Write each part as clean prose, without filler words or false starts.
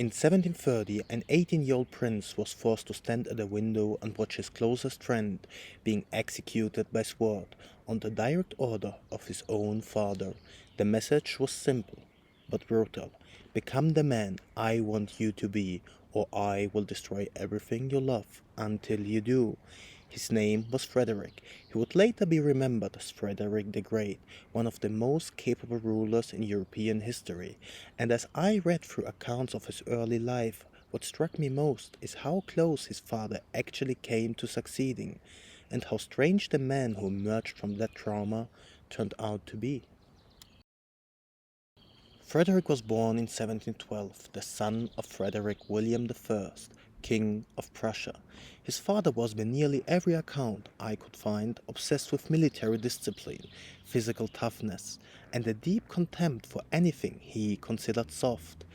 In 1730, an 18-year-old prince was forced to stand at a window and watch his closest friend being executed by sword on the direct order of his own father. The message was simple but brutal. Become the man I want you to be, or I will destroy everything you love until you do. His name was Frederick. He would later be remembered as Frederick the Great, one of the most capable rulers in European history. And as I read through accounts of his early life, what struck me most is how close his father actually came to succeeding, and how strange the man who emerged from that trauma turned out to be. Frederick was born in 1712, the son of Frederick William I, King of Prussia. His father was, by nearly every account I could find, obsessed with military discipline, physical toughness, and a deep contempt for anything he considered soft.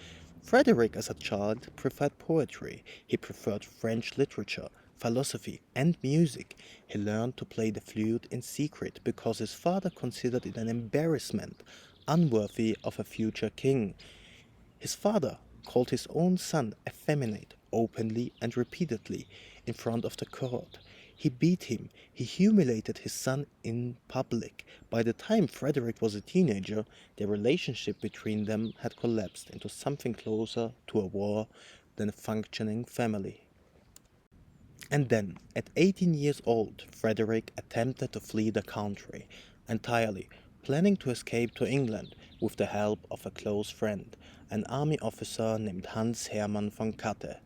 Frederick, as a child, preferred poetry. He preferred French literature, philosophy, and music. He learned to play the flute in secret because his father considered it an embarrassment, unworthy of a future king. His father called his own son effeminate openly and repeatedly in front of the court. He beat him, he humiliated his son in public. By the time Frederick was a teenager, the relationship between them had collapsed into something closer to a war than a functioning family. And then, at 18 years old, Frederick attempted to flee the country entirely, planning to escape to England with the help of a close friend, an army officer named Hermann von Katte.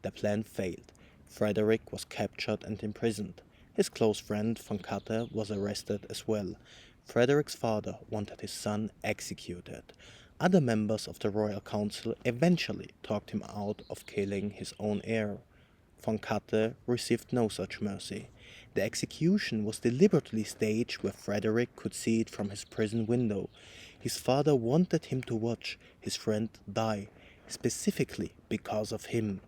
The plan failed. Frederick was captured and imprisoned. His close friend von Katte was arrested as well. Frederick's father wanted his son executed. Other members of the royal council eventually talked him out of killing his own heir. Von Katte received no such mercy. The execution was deliberately staged where Frederick could see it from his prison window. His father wanted him to watch his friend die, specifically because of him.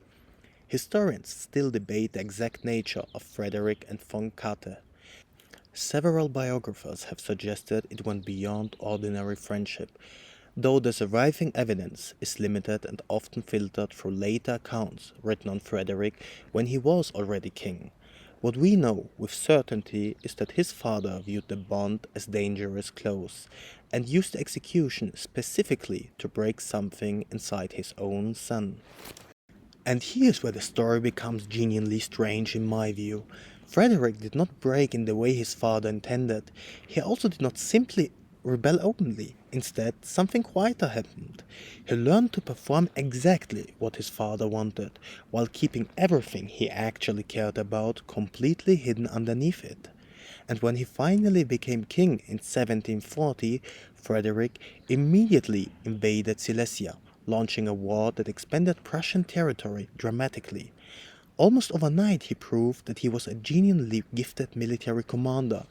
Historians still debate the exact nature of Frederick and von Katte. Several biographers have suggested it went beyond ordinary friendship, though the surviving evidence is limited and often filtered through later accounts written on Frederick when he was already king. What we know with certainty is that his father viewed the bond as dangerous close, and used the execution specifically to break something inside his own son. And here's where the story becomes genuinely strange in my view. Frederick did not break in the way his father intended. He also did not simply rebel openly. Instead, something quieter happened. He learned to perform exactly what his father wanted, while keeping everything he actually cared about completely hidden underneath it. And when he finally became king in 1740, Frederick immediately invaded Silesia, launching a war that expanded Prussian territory dramatically. Almost overnight, he proved that he was a genuinely gifted military commander.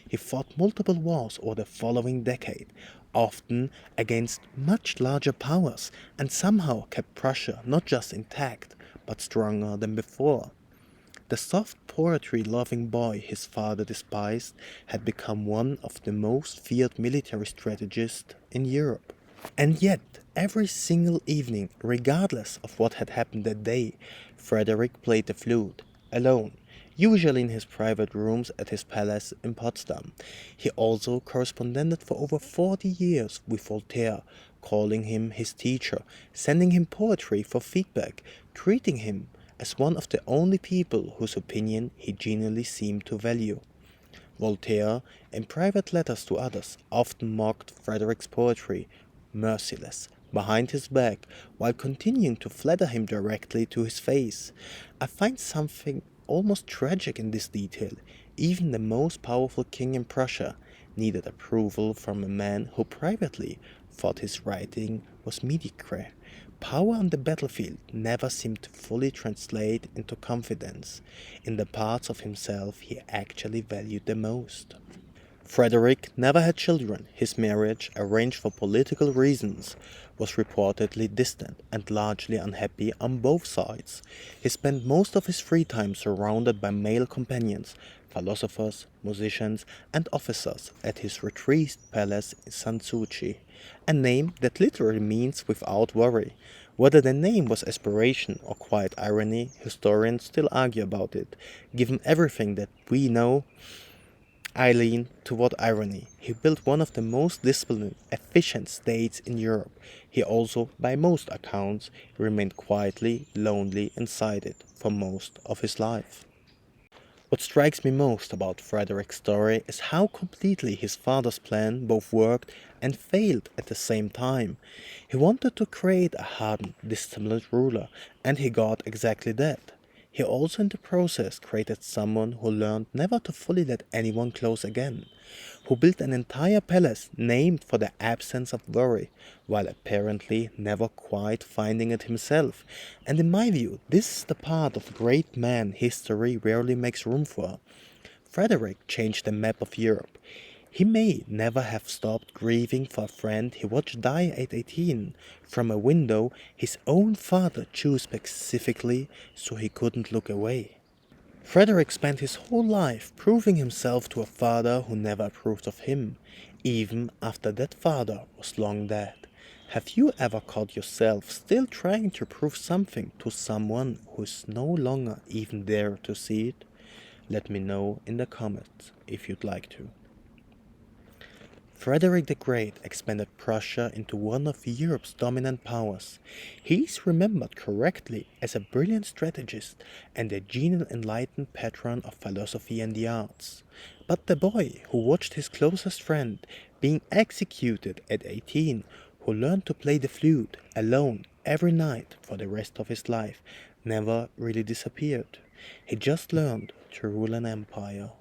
He fought multiple wars over the following decade, often against much larger powers, and somehow kept Prussia not just intact, but stronger than before. The soft poetry-loving boy his father despised had become one of the most feared military strategists in Europe. And yet, every single evening, regardless of what had happened that day, Frederick played the flute, alone, usually in his private rooms at his palace in Potsdam. He also corresponded for over 40 years with Voltaire, calling him his teacher, sending him poetry for feedback, treating him as one of the only people whose opinion he genuinely seemed to value. Voltaire, in private letters to others, often mocked Frederick's poetry, merciless, behind his back, while continuing to flatter him directly to his face. I find something almost tragic in this detail. Even the most powerful king in Prussia needed approval from a man who privately thought his writing was mediocre. Power on the battlefield never seemed to fully translate into confidence in the parts of himself he actually valued the most. Frederick never had children. His marriage, arranged for political reasons, was reportedly distant and largely unhappy on both sides. He spent most of his free time surrounded by male companions, philosophers, musicians, and officers at his retreat palace in Sanssouci, a name that literally means without worry. Whether the name was aspiration or quiet irony, historians still argue about it. Given everything that we know, I lean toward irony. He built one of the most disciplined, efficient states in Europe. He also, by most accounts, remained quietly lonely inside it for most of his life. What strikes me most about Frederick's story is how completely his father's plan both worked and failed at the same time. He wanted to create a hardened, disciplined ruler, and he got exactly that. He also in the process created someone who learned never to fully let anyone close again, who built an entire palace named for the absence of worry, while apparently never quite finding it himself. And in my view, this is the part of great man history rarely makes room for. Frederick changed the map of Europe. He may never have stopped grieving for a friend he watched die at 18 from a window his own father chose specifically so he couldn't look away. Frederick spent his whole life proving himself to a father who never approved of him, even after that father was long dead. Have you ever caught yourself still trying to prove something to someone who is no longer even there to see it? Let me know in the comments if you'd like to. Frederick the Great expanded Prussia into one of Europe's dominant powers. He is remembered correctly as a brilliant strategist and a genial enlightened patron of philosophy and the arts. But the boy who watched his closest friend being executed at 18, who learned to play the flute alone every night for the rest of his life, never really disappeared. He just learned to rule an empire.